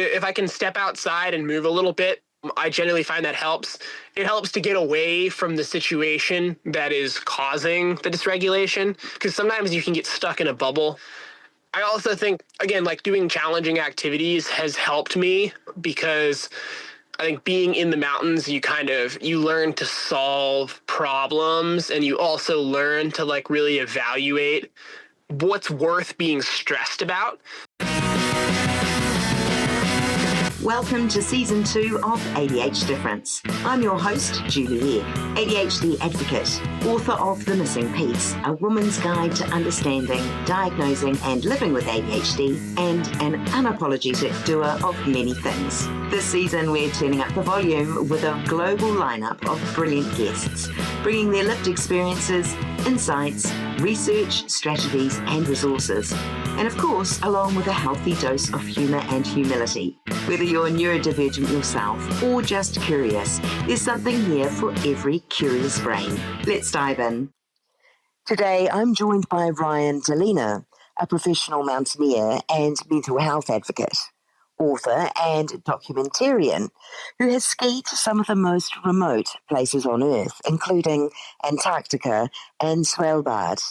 if I can step outside and move a little bit, I generally find that helps. It helps to get away from the situation that is causing the dysregulation, because sometimes you can get stuck in a bubble. I also think, again, like doing challenging activities has helped me, because I think being in the mountains, you learn to solve problems, and you also learn to like really evaluate what's worth being stressed about. Welcome to Season 2 of ADHD Difference. I'm your host, Julie Legg, ADHD advocate, author of The Missing Piece, a woman's guide to understanding, diagnosing and living with ADHD, and an unapologetic doer of many things. This season, we're turning up the volume with a global lineup of brilliant guests, bringing their lived experiences, insights, research, strategies and resources. And of course, along with a healthy dose of humour and humility. Whether you're neurodivergent yourself or just curious, there's something here for every curious brain. Let's dive in. Today, I'm joined by Ryan DeLena, a professional mountaineer and mental health advocate, author and documentarian, who has skied to some of the most remote places on Earth, including Antarctica and Svalbard.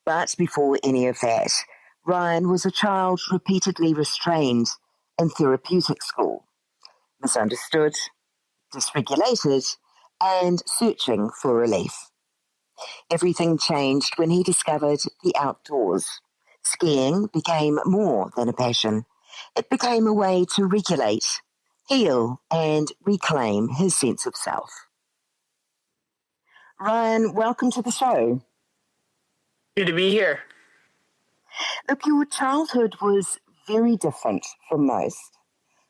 But before any of that, Ryan was a child repeatedly restrained in therapeutic school, misunderstood, dysregulated, and searching for relief. Everything changed when he discovered the outdoors. Skiing became more than a passion. It became a way to regulate, heal, and reclaim his sense of self. Ryan, welcome to the show. Good to be here. Look, your childhood was very different from most,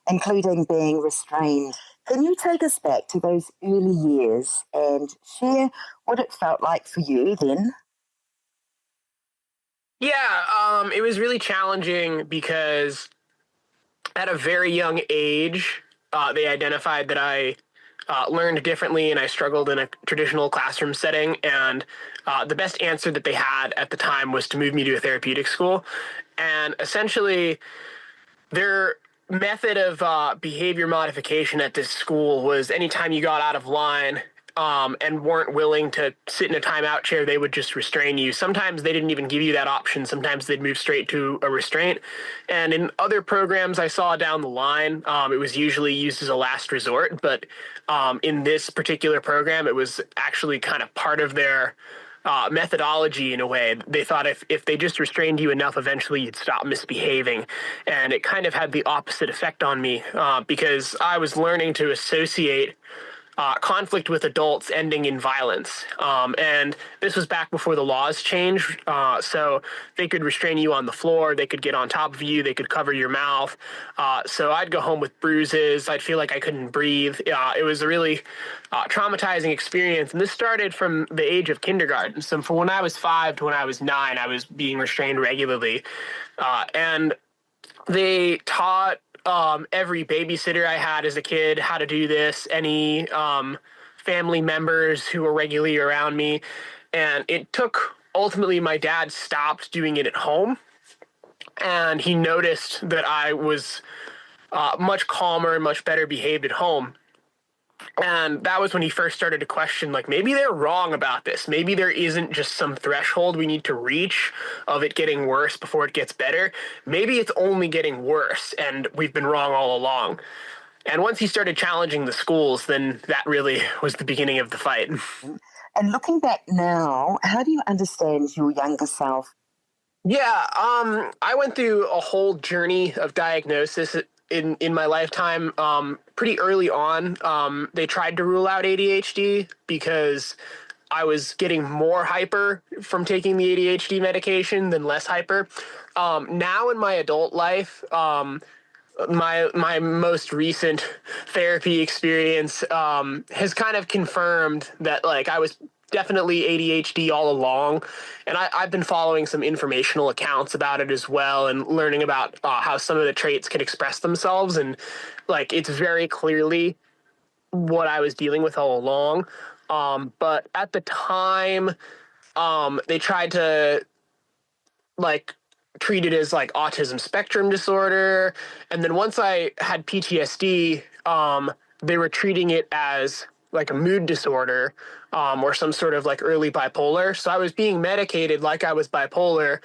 including being restrained. Can you take us back to those early years and share what it felt like for you then? Yeah, it was really challenging because at a very young age, they identified that I learned differently and I struggled in a traditional classroom setting. And the best answer that they had at the time was to move me to a therapeutic school. And essentially, their method of behavior modification at this school was anytime you got out of line and weren't willing to sit in a timeout chair, they would just restrain you. Sometimes they didn't even give you that option. Sometimes they'd move straight to a restraint. And in other programs I saw down the line, it was usually used as a last resort. But in this particular program, it was actually kind of part of their methodology in a way. They thought if they just restrained you enough, eventually you'd stop misbehaving. And it kind of had the opposite effect on me because I was learning to associate conflict with adults ending in violence. And this was back before the laws changed. So they could restrain you on the floor, they could get on top of you, they could cover your mouth. So I'd go home with bruises, I'd feel like I couldn't breathe. It was a really traumatizing experience. And this started from the age of kindergarten. So from when I was 5 to when I was 9, I was being restrained regularly. And they taught every babysitter I had as a kid how to do this, any family members who were regularly around me. And it took, ultimately, my dad stopped doing it at home. And he noticed that I was much calmer and much better behaved at home. And that was when he first started to question, like, maybe they're wrong about this. Maybe there isn't just some threshold we need to reach of it getting worse before it gets better. Maybe it's only getting worse, and we've been wrong all along. And once he started challenging the schools, then that really was the beginning of the fight. And looking back now, how do you understand your younger self? Yeah, I went through a whole journey of diagnosis in my lifetime. Pretty early on, they tried to rule out ADHD because I was getting more hyper from taking the ADHD medication than less hyper. Now in my adult life, my most recent therapy experience has kind of confirmed that, like, I was definitely ADHD all along, and I've been following some informational accounts about it as well, and learning about how some of the traits can express themselves, and like it's very clearly what I was dealing with all along. But at the time, they tried to like treated as like autism spectrum disorder. And then once I had PTSD, they were treating it as like a mood disorder, or some sort of like early bipolar. So I was being medicated like I was bipolar.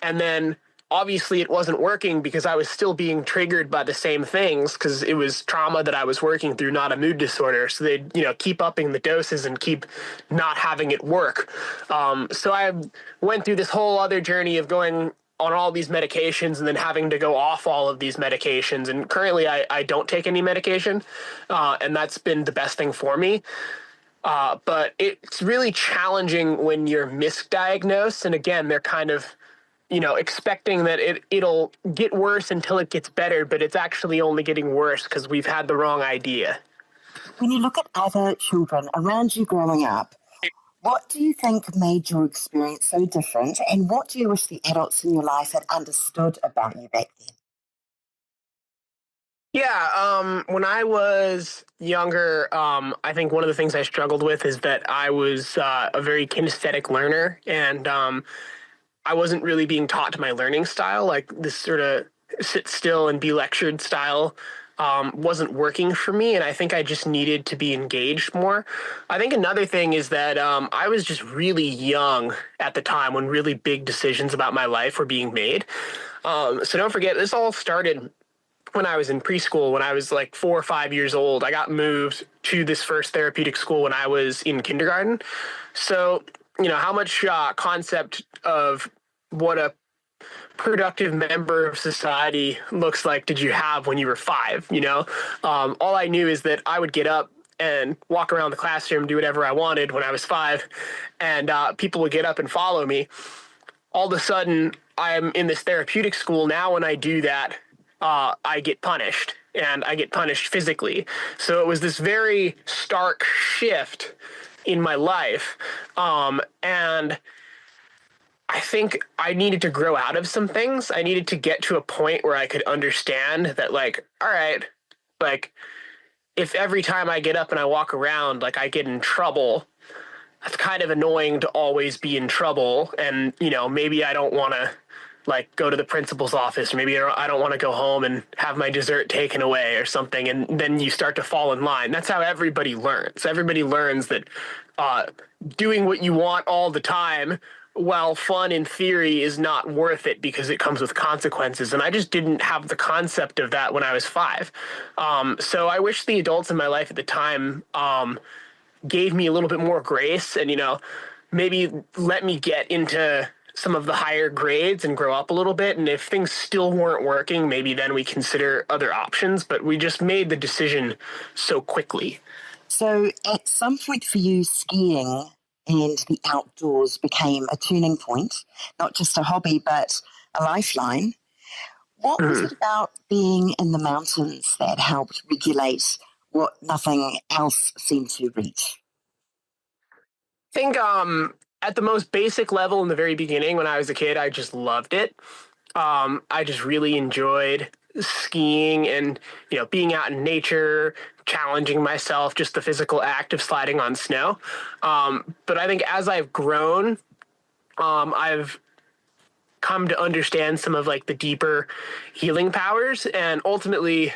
And then obviously it wasn't working because I was still being triggered by the same things because it was trauma that I was working through, not a mood disorder. So they'd, keep upping the doses and keep not having it work. So I went through this whole other journey of going on all these medications and then having to go off all of these medications. And currently I don't take any medication. And that's been the best thing for me. But it's really challenging when you're misdiagnosed. And again, they're kind of expecting that it'll get worse until it gets better, but it's actually only getting worse because we've had the wrong idea. When you look at other children around you growing up, what do you think made your experience so different, and what do you wish the adults in your life had understood about you back then? Yeah, when I was younger, I think one of the things I struggled with is that I was a very kinesthetic learner, and I wasn't really being taught to my learning style. Like this sort of sit still and be lectured style wasn't working for me, and I think I just needed to be engaged more. I think another thing is that I was just really young at the time when really big decisions about my life were being made. So don't forget, this all started when I was in preschool. When I was like 4 or 5 years old, I got moved to this first therapeutic school when I was in kindergarten. So, how much concept of what a productive member of society looks like did you have when you were 5? All I knew is that I would get up and walk around the classroom, do whatever I wanted when I was 5, and people would get up and follow me. All of a sudden, I'm in this therapeutic school. Now when I do that, I get punished, and I get punished physically. So it was this very stark shift in my life. And I think I needed to grow out of some things. I needed to get to a point where I could understand that, like, all right, like, if every time I get up and I walk around, like, I get in trouble, that's kind of annoying to always be in trouble. And, maybe I don't want to, like, go to the principal's office, or maybe I don't want to go home and have my dessert taken away or something. And then you start to fall in line. That's how everybody learns. Everybody learns that doing what you want all the time, while fun in theory, is not worth it because it comes with consequences. And I just didn't have the concept of that when I was 5. So I wish the adults in my life at the time gave me a little bit more grace and, maybe let me get into some of the higher grades and grow up a little bit. And if things still weren't working, maybe then we consider other options. But we just made the decision so quickly. So at some point for you, skiing and the outdoors became a turning point, not just a hobby, but a lifeline. What was it about being in the mountains that helped regulate what nothing else seemed to reach? I think at the most basic level in the very beginning when I was a kid, I just loved it. I just really enjoyed skiing and, being out in nature, challenging myself, just the physical act of sliding on snow. But I think as I've grown, I've come to understand some of like the deeper healing powers, and ultimately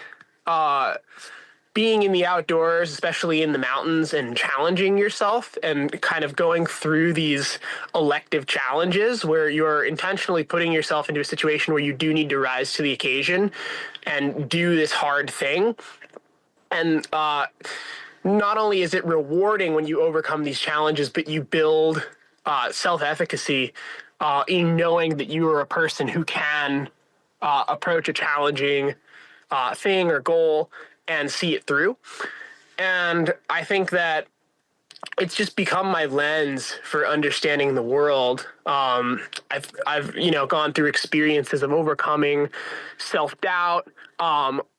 being in the outdoors, especially in the mountains, and challenging yourself and kind of going through these elective challenges where you're intentionally putting yourself into a situation where you do need to rise to the occasion and do this hard thing. And not only is it rewarding when you overcome these challenges, but you build self-efficacy in knowing that you are a person who can approach a challenging thing or goal and see it through. And I think that it's just become my lens for understanding the world. I've gone through experiences of overcoming self-doubt,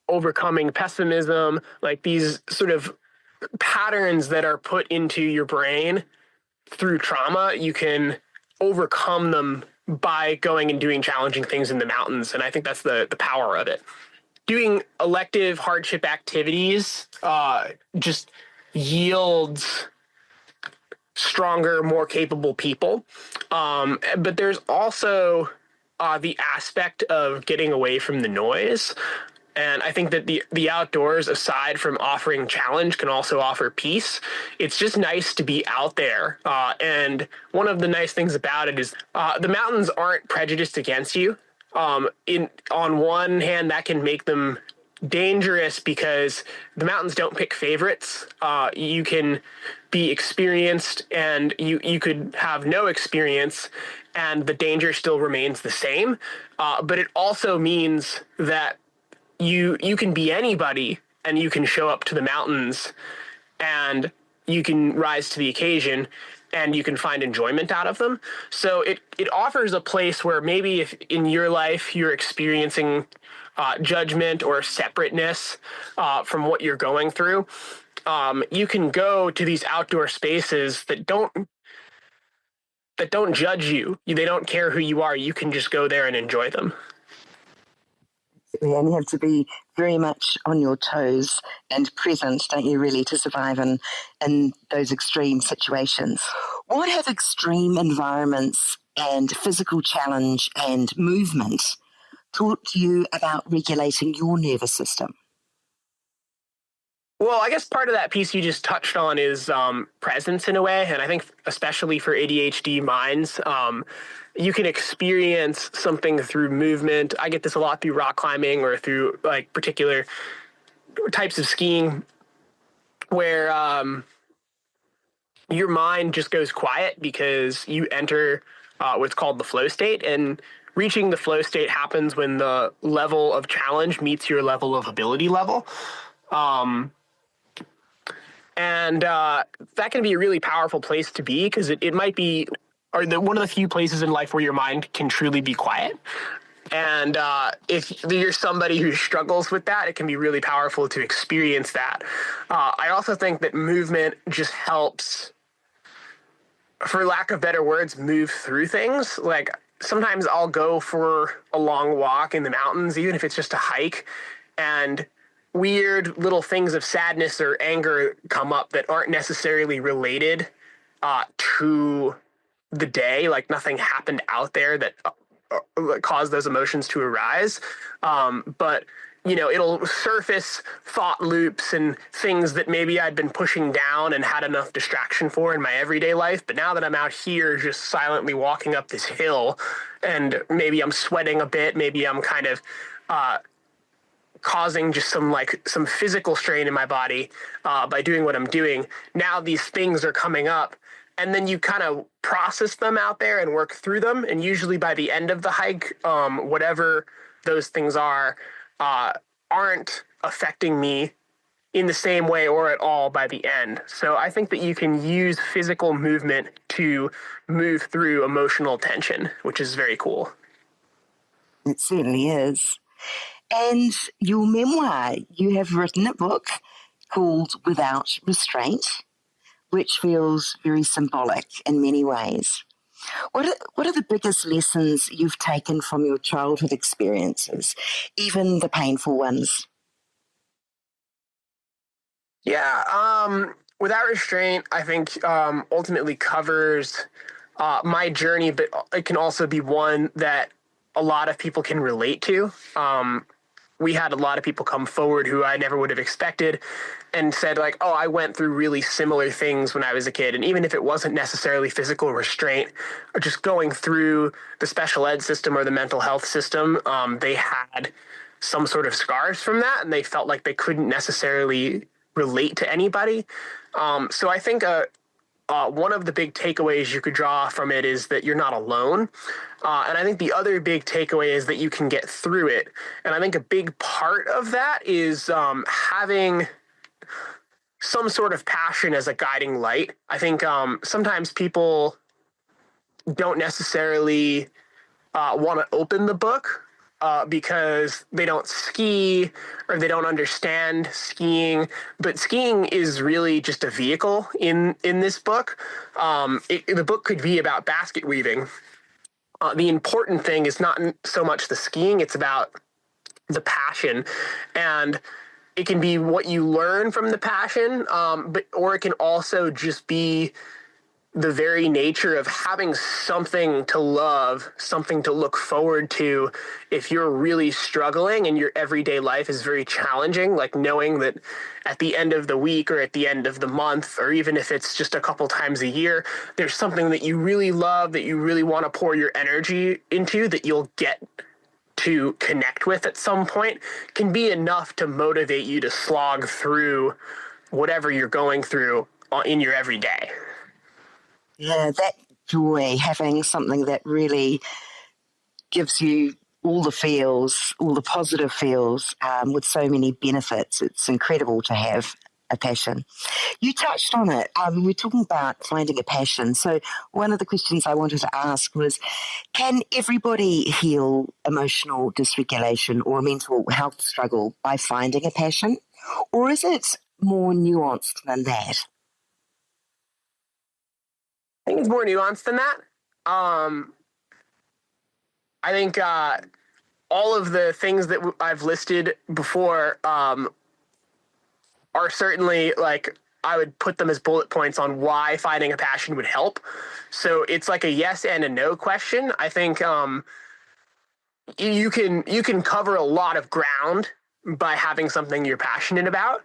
overcoming pessimism, like these sort of patterns that are put into your brain through trauma. You can overcome them by going and doing challenging things in the mountains. And I think that's the power of it. Doing elective hardship activities just yields stronger, more capable people. But there's also the aspect of getting away from the noise. And I think that the outdoors, aside from offering challenge, can also offer peace. It's just nice to be out there. And one of the nice things about it is the mountains aren't prejudiced against you. On one hand, that can make them dangerous because the mountains don't pick favorites. You can be experienced and you could have no experience and the danger still remains the same. But it also means that you can be anybody and you can show up to the mountains and you can rise to the occasion and you can find enjoyment out of them. So it offers a place where maybe if in your life you're experiencing judgment or separateness from what you're going through, you can go to these outdoor spaces that don't judge you. They don't care who you are. You can just go there and enjoy them. And you have to be very much on your toes and present, don't you, really, to survive in those extreme situations. What have extreme environments and physical challenge and movement taught you about regulating your nervous system? Well, I guess part of that piece you just touched on is presence in a way. And I think especially for ADHD minds, you can experience something through movement. I get this a lot through rock climbing or through like particular types of skiing where your mind just goes quiet because you enter what's called the flow state. And reaching the flow state happens when the level of challenge meets your level of ability level. And that can be a really powerful place to be because it might be one of the few places in life where your mind can truly be quiet. And if you're somebody who struggles with that, it can be really powerful to experience that. I also think that movement just helps, for lack of better words, move through things. Like sometimes I'll go for a long walk in the mountains, even if it's just a hike, and weird little things of sadness or anger come up that aren't necessarily related to the day. Like nothing happened out there that caused those emotions to arise. But it'll surface thought loops and things that maybe I'd been pushing down and had enough distraction for in my everyday life. But now that I'm out here just silently walking up this hill and maybe I'm sweating a bit, maybe I'm kind of causing just some physical strain in my body by doing what I'm doing. Now these things are coming up, and then you kind of process them out there and work through them. And usually by the end of the hike, whatever those things are, aren't affecting me in the same way or at all by the end. So I think that you can use physical movement to move through emotional tension, which is very cool. It certainly is. And your memoir, you have written a book called Without Restraint, which feels very symbolic in many ways. What are the biggest lessons you've taken from your childhood experiences, even the painful ones? Yeah, Without Restraint, I think ultimately covers my journey, but it can also be one that a lot of people can relate to. We had a lot of people come forward who I never would have expected and said like, oh, I went through really similar things when I was a kid. And even if it wasn't necessarily physical restraint or just going through the special ed system or the mental health system, they had some sort of scars from that and they felt like they couldn't necessarily relate to anybody. So I think one of the big takeaways you could draw from it is that you're not alone. And I think the other big takeaway is that you can get through it. And I think a big part of that is having some sort of passion as a guiding light. I think sometimes people don't necessarily want to open the book because they don't ski or they don't understand skiing. But skiing is really just a vehicle in this book. The book could be about basket weaving. The important thing is not so much the skiing, it's about the passion. And it can be what you learn from the passion, or it can also just be the very nature of having something to love, something to look forward to, if you're really struggling and your everyday life is very challenging, like knowing that at the end of the week or at the end of the month, or even if it's just a couple times a year, there's something that you really love, that you really want to pour your energy into, that you'll get to connect with at some point, can be enough to motivate you to slog through whatever you're going through in your everyday. Yeah, that joy, having something that really gives you all the feels, all the positive feels, with so many benefits. It's incredible to have a passion. You touched on it. We're talking about finding a passion. So one of the questions I wanted to ask was, can everybody heal emotional dysregulation or a mental health struggle by finding a passion? Or is it more nuanced than that? I think it's more nuanced than that. I think all of the things that I've listed before are certainly, like, I would put them as bullet points on why finding a passion would help. So it's like a yes and a no question. I think you can cover a lot of ground by having something you're passionate about,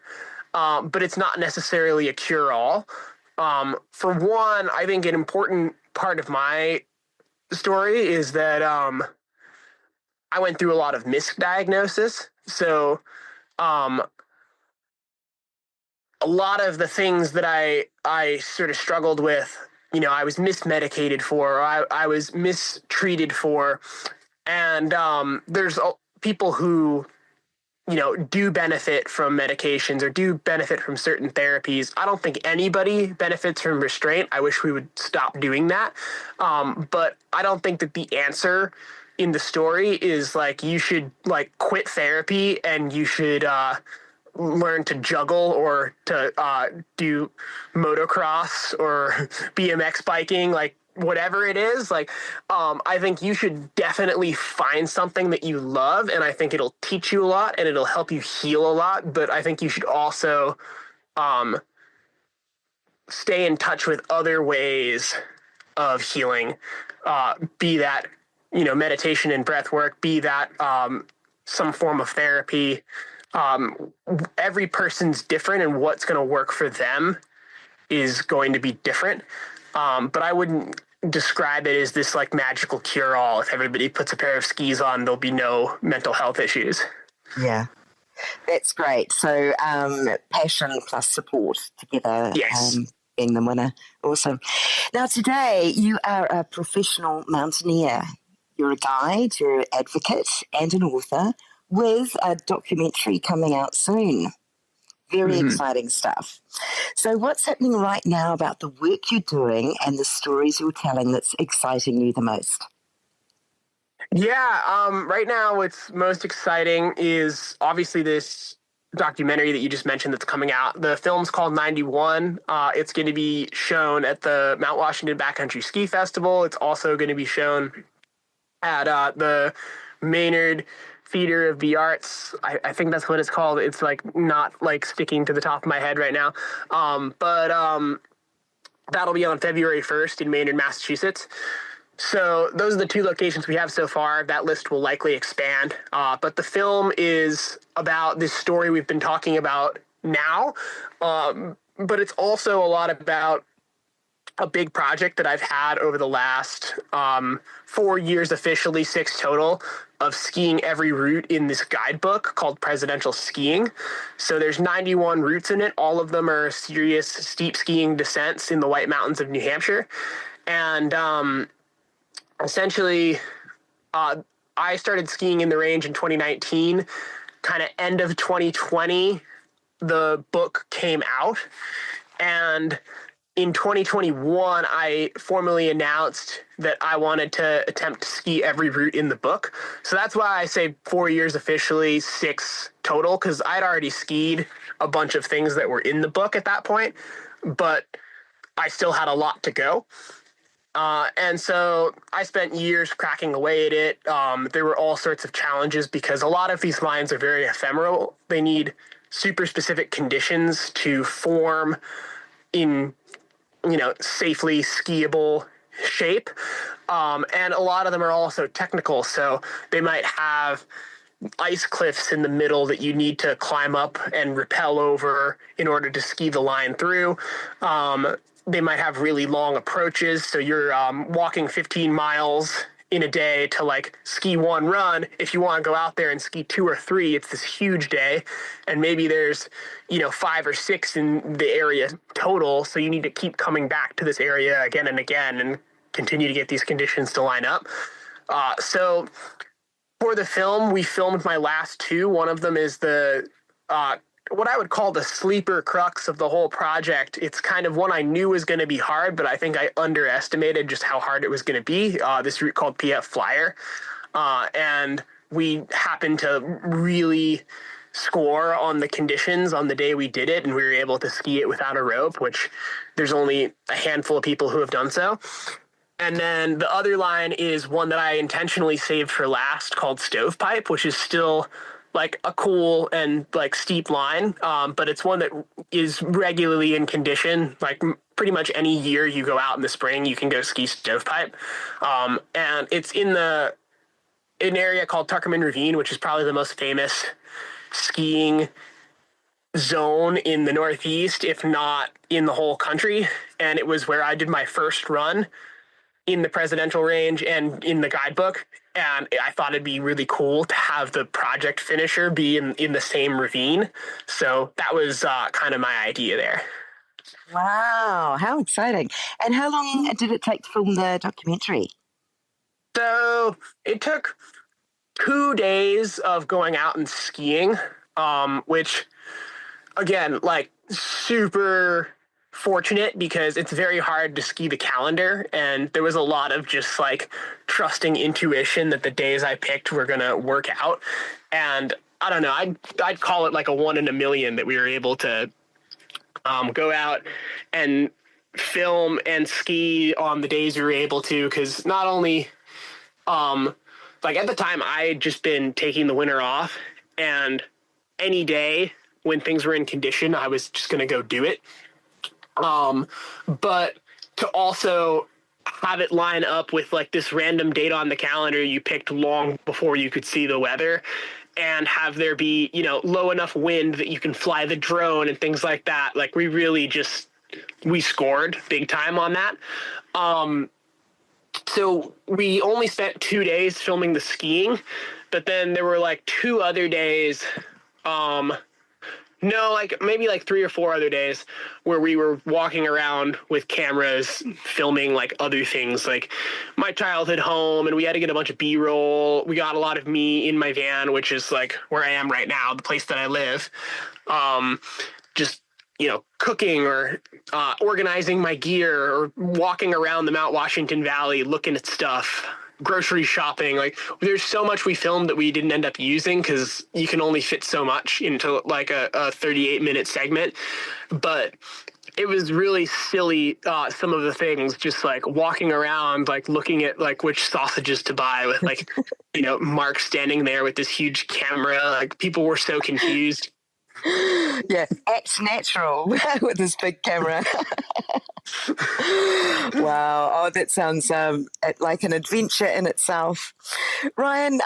but it's not necessarily a cure-all. For one, I think an important part of my story is that I went through a lot of misdiagnosis. So a lot of the things that I sort of struggled with, I was mismedicated for, or I was mistreated for. And there's people who, do benefit from medications or do benefit from certain therapies. I don't think anybody benefits from restraint. I wish we would stop doing that. But I don't think that the answer in the story is like, you should like quit therapy and you should learn to juggle or to do motocross or BMX biking, like whatever it is. Like, I think you should definitely find something that you love, and I think it'll teach you a lot and it'll help you heal a lot. But I think you should also stay in touch with other ways of healing, be that, meditation and breath work, be that some form of therapy. Every person's different, and what's going to work for them is going to be different. But I wouldn't describe it as this like magical cure-all. If everybody puts a pair of skis on, there'll be no mental health issues. Yeah, that's great. So passion plus support together, Yes. being the winner. Awesome. Now today you are a professional mountaineer. You're a guide, you're an advocate and an author with a documentary coming out soon. Very exciting stuff. So what's happening right now about the work you're doing and the stories you're telling that's exciting you the most? Yeah, right now what's most exciting is obviously this documentary that you just mentioned that's coming out. The film's called 91. It's going to be shown at the Mount Washington Backcountry Ski Festival. It's also going to be shown at the Maynard Theater of the Arts. I think that's what it's called. It's like not like sticking to the top of my head right now. But that'll be on February 1st in Maynard, Massachusetts. So those are the two locations we have so far. That list will likely expand. But the film is about this story we've been talking about now. But it's also a lot about a big project that I've had over the last 4 years, officially 6 total, of skiing every route in this guidebook called Presidential Skiing. So there's 91 routes in it. All of them are serious steep skiing descents in the White Mountains of New Hampshire. And essentially, I started skiing in the range in 2019, kind of end of 2020, the book came out. And in 2021, I formally announced that I wanted to attempt to ski every route in the book. So that's why I say 4 years officially, 6 total, because I'd already skied a bunch of things that were in the book at that point, but I still had a lot to go. And so I spent years cracking away at it. There were all sorts of challenges because a lot of these lines are very ephemeral. They need super specific conditions to form in safely skiable shape. And a lot of them are also technical. So they might have ice cliffs in the middle that you need to climb up and rappel over in order to ski the line through. They might have really long approaches. So you're walking 15 miles in a day to like ski one run. If you want to go out there and ski 2 or 3, it's this huge day. And maybe there's, 5 or 6 in the area total. So you need to keep coming back to this area again and again and continue to get these conditions to line up. So for the film, we filmed my last 2. One of them is the what I would call the sleeper crux of the whole project. It's kind of one I knew was going to be hard, but I think I underestimated just how hard it was going to be. This route called PF Flyer. And we happened to really score on the conditions on the day we did it, and we were able to ski it without a rope, which there's only a handful of people who have done so. And then the other line is one that I intentionally saved for last called Stovepipe, which is still like a cool and like steep line, but it's one that is regularly in condition. Like pretty much any year you go out in the spring, you can go ski Stovepipe. And it's in an area called Tuckerman Ravine, which is probably the most famous skiing zone in the Northeast, if not in the whole country. And it was where I did my first run in the presidential range and in the guidebook. And I thought it'd be really cool to have the project finisher be in the same ravine. So that was kind of my idea there. Wow, how exciting. And how long did it take to film the documentary? So it took 2 days of going out and skiing, which, again, like super fortunate because it's very hard to ski the calendar, and there was a lot of just like trusting intuition that the days I picked were gonna work out. And I don't know, I'd call it like a 1 in a million that we were able to go out and film and ski on the days we were able to, because not only like at the time I had just been taking the winter off, and any day when things were in condition I was just gonna go do it. But to also have it line up with like this random date on the calendar you picked long before you could see the weather, and have there be, low enough wind that you can fly the drone and things like that. Like we scored big time on that. So we only spent 2 days filming the skiing, but then there were like 2 other days, no, like maybe like 3 or 4 other days where we were walking around with cameras filming like other things, like my childhood home, and we had to get a bunch of B-roll. We got a lot of me in my van, which is like where I am right now, the place that I live. Just, cooking or organizing my gear or walking around the Mount Washington Valley looking at stuff, grocery shopping. Like there's so much we filmed that we didn't end up using because you can only fit so much into like a 38-minute segment. But it was really silly, some of the things, just like walking around, like looking at like which sausages to buy with like, Mark standing there with this huge camera. Like people were so confused. Yeah, acts natural with this big camera. Wow. Oh, that sounds like an adventure in itself. Ryan,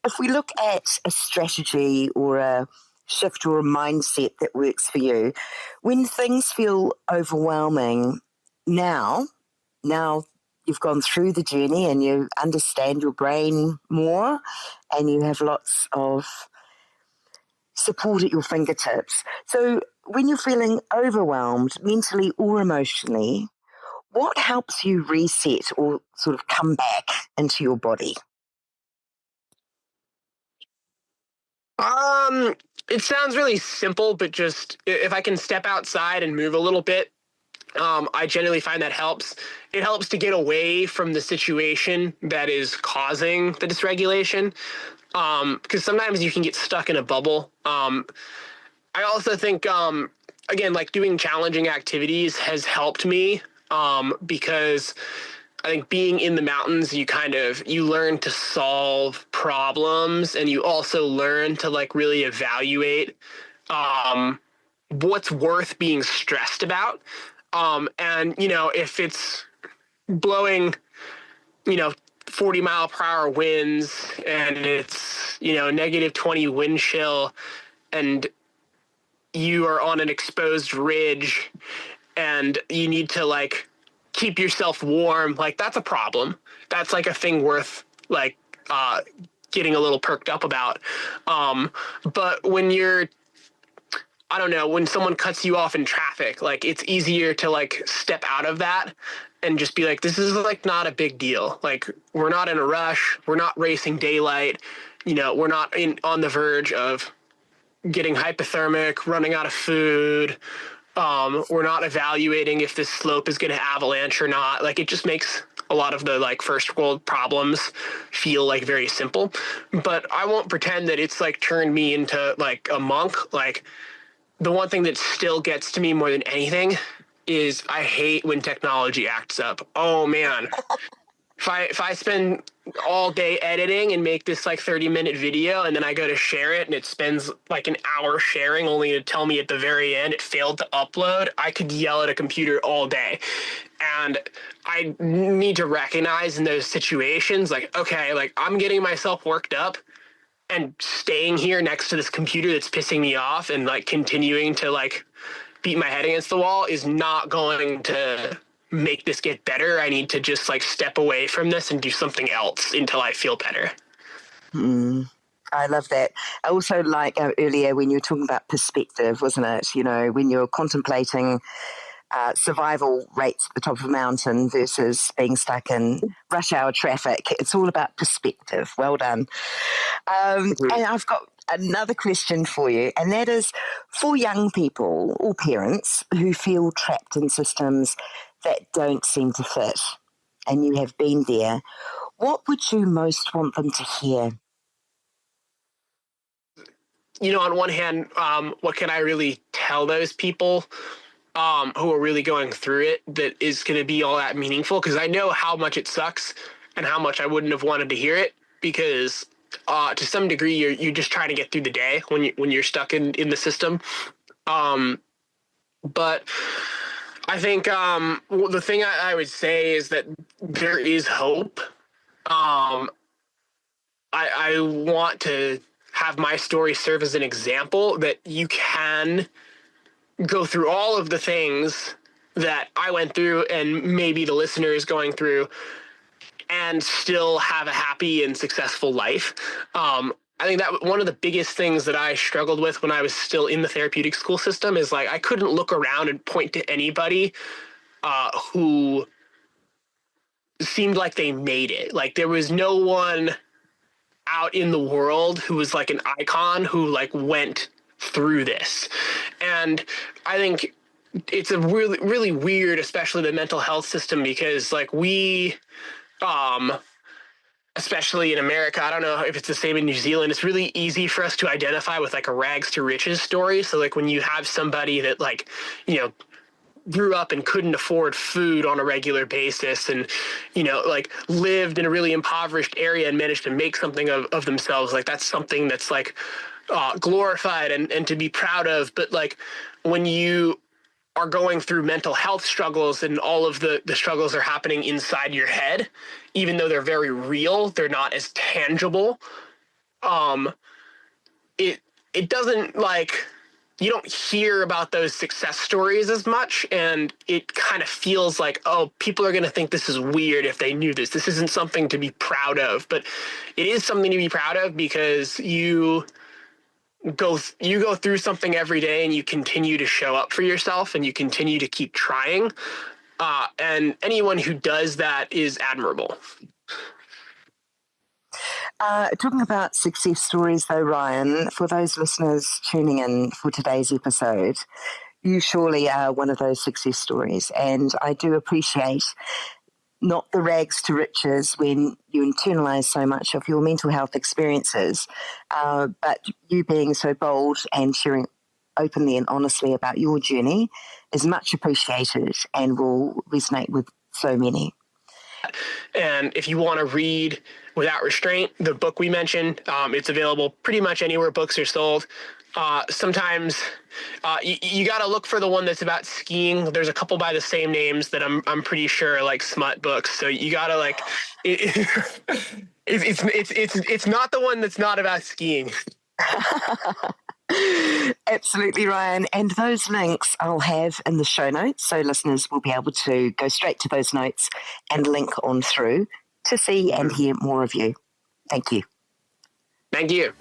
if we look at a strategy or a shift or a mindset that works for you, when things feel overwhelming now you've gone through the journey and you understand your brain more and you have lots of support at your fingertips. So when you're feeling overwhelmed mentally or emotionally, what helps you reset or sort of come back into your body? It sounds really simple, but just if I can step outside and move a little bit, I generally find that helps. It helps to get away from the situation that is causing the dysregulation, because sometimes you can get stuck in a bubble. I also think, again, like doing challenging activities has helped me, because I think being in the mountains, you learn to solve problems, and you also learn to like really evaluate what's worth being stressed about. And, if it's blowing, 40-mile-per-hour winds and it's, -20 wind chill and you are on an exposed ridge and you need to like keep yourself warm, like that's a problem. That's like a thing worth like getting a little perked up about. But when you're, I don't know, when someone cuts you off in traffic, like it's easier to like step out of that and just be like, this is like not a big deal. Like we're not in a rush. We're not racing daylight. We're not on the verge of getting hypothermic, running out of food. We're not evaluating if this slope is going to avalanche or not. Like it just makes a lot of the like first world problems feel like very simple. But I won't pretend that it's like turned me into like a monk. Like the one thing that still gets to me more than anything is I hate when technology acts up. Oh man. If I spend all day editing and make this like 30-minute video and then I go to share it and it spends like an hour sharing only to tell me at the very end it failed to upload, I could yell at a computer all day. And I need to recognize in those situations, like, okay, like I'm getting myself worked up and staying here next to this computer that's pissing me off and like continuing to like beat my head against the wall is not going to make this get better. I need to just like step away from this and do something else until I feel better. I love that. I also like earlier when you were talking about perspective, wasn't it? When you're contemplating survival rates at the top of a mountain versus being stuck in rush hour traffic. It's all about perspective. Well done. And I've got another question for you, and that is for young people or parents who feel trapped in systems that don't seem to fit, and you have been there, what would you most want them to hear? On one hand, what can I really tell those people who are really going through it that is going to be all that meaningful? Because I know how much it sucks and how much I wouldn't have wanted to hear it, because to some degree you're just trying to get through the day when you're stuck in the system. But I think the thing I would say is that there is hope. I want to have my story serve as an example that you can go through all of the things that I went through and maybe the listener is going through and still have a happy and successful life. I think that one of the biggest things that I struggled with when I was still in the therapeutic school system is like I couldn't look around and point to anybody who seemed like they made it. Like there was no one out in the world who was like an icon who like went through this. And I think it's a really, really weird, especially the mental health system, because like we, especially in America, I don't know if it's the same in New Zealand, it's really easy for us to identify with like a rags to riches story. So like when you have somebody that like, grew up and couldn't afford food on a regular basis and, like lived in a really impoverished area and managed to make something of themselves, like that's something that's like glorified and to be proud of. But like when you are going through mental health struggles and all of the struggles are happening inside your head, even though they're very real, they're not as tangible. It doesn't like, you don't hear about those success stories as much, and it kind of feels like, oh, people are going to think this is weird if they knew this. This isn't something to be proud of, but it is something to be proud of because you go through something every day and you continue to show up for yourself and you continue to keep trying. And anyone who does that is admirable. Talking about success stories, though, Ryan, for those listeners tuning in for today's episode, you surely are one of those success stories. And I do appreciate not the rags to riches when you internalize so much of your mental health experiences, but you being so bold and sharing openly and honestly about your journey is much appreciated and will resonate with so many. And if you want to read Without Restraint, the book we mentioned, it's available pretty much anywhere books are sold. Sometimes You got to look for the one that's about skiing. There's a couple by the same names that I'm pretty sure are like smut books. So you got to like, it's not the one that's not about skiing. Absolutely, Ryan. And those links I'll have in the show notes, so listeners will be able to go straight to those notes and link on through to see and hear more of you. Thank you. Thank you.